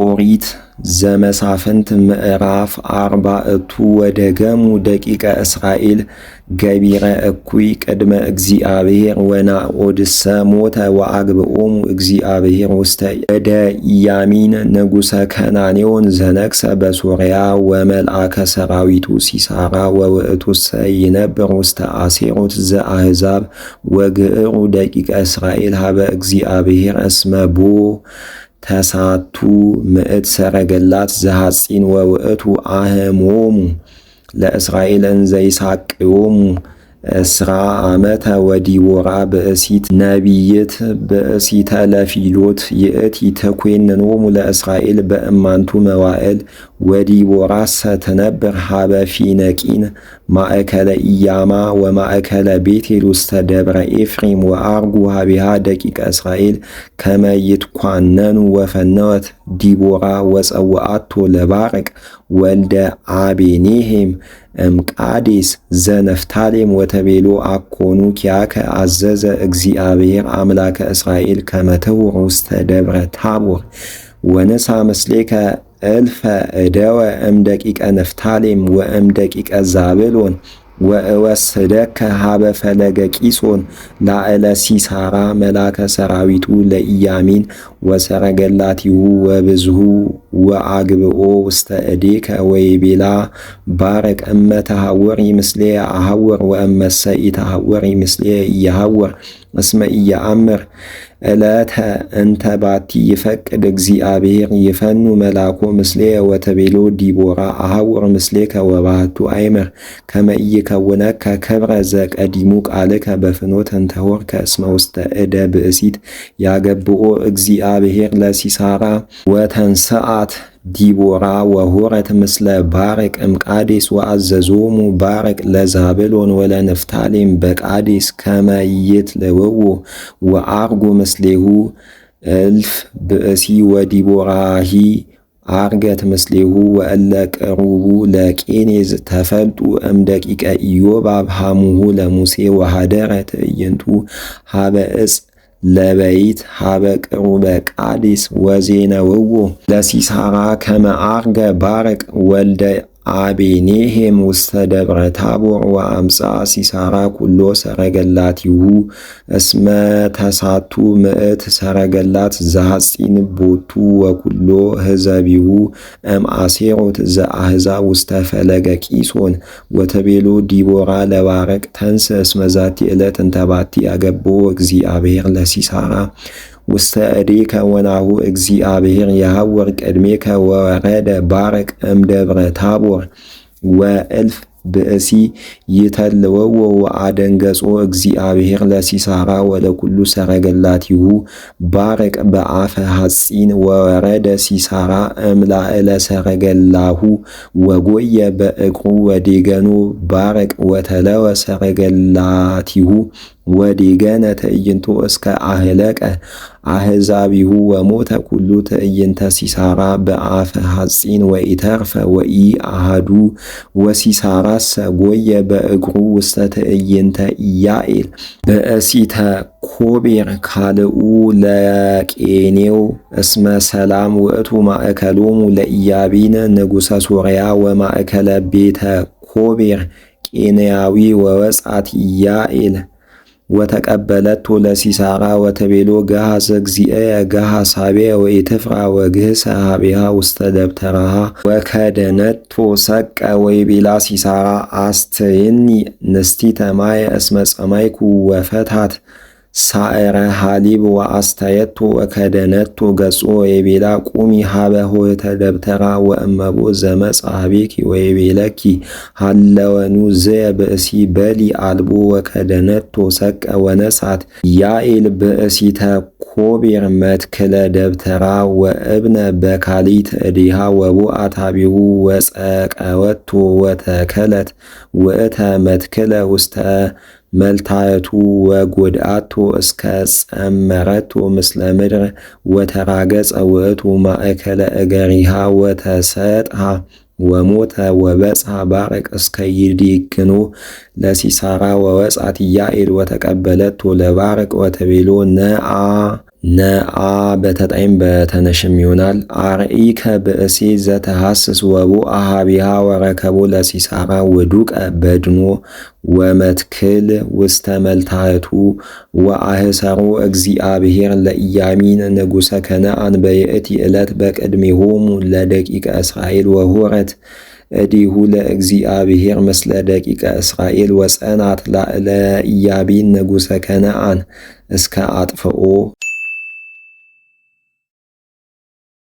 ኦሪት ዘመሳፍንት ምዕራፍ 40 ወደገሙ ደቂቀ እስራኤል ገቢረ እኩይ ቅድመ እግዚአብሔር ወናኦድሰ ሞተ ወአግብኦሙ እግዚአብሔር ውስተ እደ ኢያሚን ንጉሠ ከናኔዎን ዘነግሠ በሶርያ ወመልአከ ሰራዊቱ ሲሳራ ወውእቱሰ ይነብር ውስተ አሴሮት ዘአሕዛብ ወግዕሩ ደቂቀ እስራኤል ሀበ እግዚአብሔር እስመ ቦ ተሳቱ ምዕት ሰረገላት ዘሐጺን ወውእቱ አህሞሙ ለእስራኤል እንዘ ይሳቅዮሙ እስራ ዓመተ ወዲቦራ ብእሲት ነቢይት ብእሲተ ለፊሎት ይእቲ ተኮንኖሙ ለእስራኤል በእማንቱ መዋዕል ወዲቦራሰ ትነብር ሀበ ፊነቂን ማእከለ ኢያማ ወማእከለ ቤቴል ውስተ ደብረ ኤፍሬም ወአርጉ ሀቢሃ ደቂቀ እስራኤል ከመ ይትኳነኑ ወፈነወት ዲቦራ ወጸውአቶ ለባርቅ ወልደ አቤኔሄም እምቃዴስ ዘነፍታሌም ወተቤሎ አኮኑ ኪያከ አዘዘ እግዚአብሔር አምላከ እስራኤል ከመ ትሁር ውስተ ደብረ ታቦር ወነሳ ምስሌከ እልፈ እደወ እምደቂቀ ነፍታሌም ወእምደቂቀ ዛብሎን ወእወስደከ ሀበ ፈለገ ቂሶን ላዕለ ሲሳራ መላከ ሰራዊቱ ለኢያሚን ወሰረገላቲሁ ወብዝሁ ወአግብኦ ውስተ እዴከ ወይቤላ ባረቅ እመ ተሐወሪ ምስሌ አሐወር ወእመሰ ኢተሐወሪ ምስሌ ኢየሐወር እስመ ኢየአምር ዕለተ እንተ ባቲ ይፈቅድ እግዚአብሔር ይፈኑ መላኮ ምስሌ ወተቤሎ ዲቦራ አሐውር ምስሌከ ወባህቱ አይምር ከመ ኢይከውነከ ክብረ ዘቀዲሙ ቃልከ በፍኖት እንተ ሆርከ እስመ ውስተ እደ ብእሲት ያገብኦ እግዚአብሔር ለሲሳራ ወተንሰአት ዲቦራ ወሆረት ምስለ ባርቅ እምቃዴስ ወአዘዞሙ ባርቅ ለዛብሎን ወለንፍታሌም በቃዴስ ከመ ይትለወዎ ወአርጉ ምስሌሁ እልፍ ብእሲ ወዲቦራሂ አርገት ምስሌሁ ወእለ ቅሩቡ ለቄኔዝ ተፈልጡ እምደቂቀ ኢዮባብ ሐሙሁ ለሙሴ ወሃደረ ትዕይንቱ ሀበ ዕፅ ለበይት ሀበ ቅሩበ ቃዴስ ወዜነውዎ ለሲሳራ ከመ አርገ ባርቅ ወልደ አቤኔሄም ውስተ ደብረ ታቦር ወአምጻ ሲሳራ ኩሎ ሰረገላቲሁ እስመ ተሳቱ ምዕት ሰረገላት ዘሐጺን ቦቱ ወኩሎ ህዘቢሁ እምአሴሮት ዘአሕዛብ ውስተ ፈለገ ቂሶን ወተቤሎ ዲቦራ ለባረቅ ተንስ እስመ ዛቲ ዕለት እንተ ባቲ ያገብኦ እግዚአብሔር ለሲሳራ ውስተ እዴከ ወናሁ እግዚአብሔር የሐወር ቅድሜከ ወወረደ ባርቅ እምደብረ ታቦር ወእልፍ ብእሲ ይተልወዎ ወአደንገጾ እግዚአብሔር ለሲሳራ ወለኩሉ ሰረገላቲሁ ባርቅ በአፈ ሐጺን ወወረደ ሲሳራ እምላዕለ ሰረገላሁ ወጎየ በእግሩ ወዴገኑ ባርቅ ወተለወ ሰረገላቲሁ ወዴገነ ትዕይንቶ እስከ አህለቀ አሕዛቢሁ ወሞተ ኩሉ ትዕይንተ ሲሳራ በአፈ ሐጺን ወኢተርፈ ወኢ አሃዱ ወሲሳራሰ ጎየ በእግሩ ውስተ ትዕይንተ ኢያኤል ብእሲተ ኮቤር ካልኡ ለቄኔው እስመ ሰላም ውእቱ ማእከሎሙ ለኢያቢን ንጉሠ ሶርያ ወማእከለ ቤተ ኮቤር ቄንያዊ ወወጻት ኢያኤል ወተቀበለቶ ለሲሳራ ወተቤሎ ገሃሰ እግዚእየ ገሃሳቤ ወኢትፍራ ወግህሰ ሀቢሃ ውስተ ደብተራሃ ወከደነቶ ሰቀ ወይቤላ ሲሳራ አስተይኒ ንስቲተ ማየ እስመ ጸማይኩ ወፈታት ሳዕረ ሐሊብ ወአስተየቶ ወከደነቶ ገጾ ወይቤላ ቁሚ ሀበ ሆህተ ደብተራ ወእመቦ ዘመጽሐቤኪ ወይቤለኪ ሃለወኑ ዘየ ብእሲ በሊ አልቦ ወከደነቶ ሰቀ ወነሳት ያኤል ብእሲተ ኮቤር መትክለ ደብተራ ወእብነ በካሊት እዲሃ ወቦአት ሀቢሁ ወጸቀወቶ ወተከለት ውእተ መትክለ ውስተ መልታየቱ ወጎድአቶ እስከ ጸመረቶ ምስለ ምድር ወተራገጸ ውእቱ ማእከለ እገሪሃ ወተሰጥሃ ወሞተ ወበጽሐ ባርቅ እስከ ይዲክኖ ለሲሳራ ወወጻት ኢያኤል ወተቀበለቶ ለባርቅ ወተቤሎ ነአ ነአ በተጣይም በተነሽም ይሆናል። አርኢከ ብእሲ ዘተሐስስ ወቡ አሃቢሃ ወረከቦ ለሲሳራ ውዱቀ በድኖ ወመትክል ውስተ መልታህቱ ወአህሰሮ እግዚአብሔር ለኢያሚን ንጉሠ ከነአን በይእቲ ዕለት በቅድሜሆሙ ለደቂቀ እስራኤል ወሆረት እዲሁ ለእግዚአብሔር ምስለ ደቂቀ እስራኤል ወጸናት ላዕለ ኢያቢን ንጉሠ ከነአን እስከ አጥፍኦ